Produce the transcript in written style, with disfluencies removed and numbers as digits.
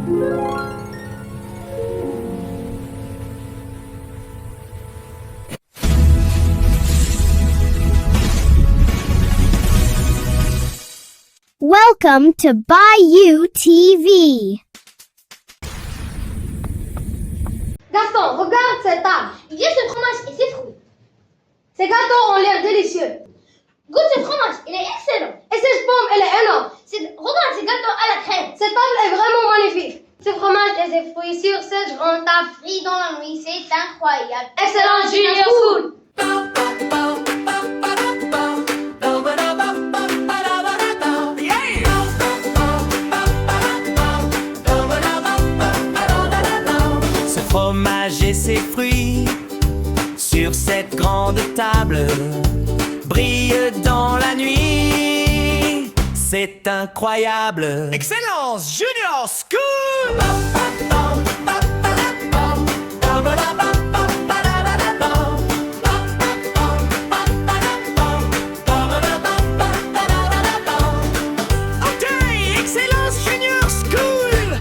Welcome to B.Y.O.O TV. Gaston, regarde cette table. Il y a ce fromage et ses fruits. Ces gâteaux ont l'air délicieux. Goûte ce fromage, il est excellent. Et cette pomme, elle est énorme. Regarde ces gâteaux à la crème. Cette table est vraiment magnifique. Ce fromage et ses fruits sur cette grande table. Frits dans la nuit, c'est incroyable. Excellent, Junior School. Ce fromage et ses fruits sur cette grande table brillent dans la nuit. C'est incroyable. Excellence Junior School. Ok, Excellence Junior School.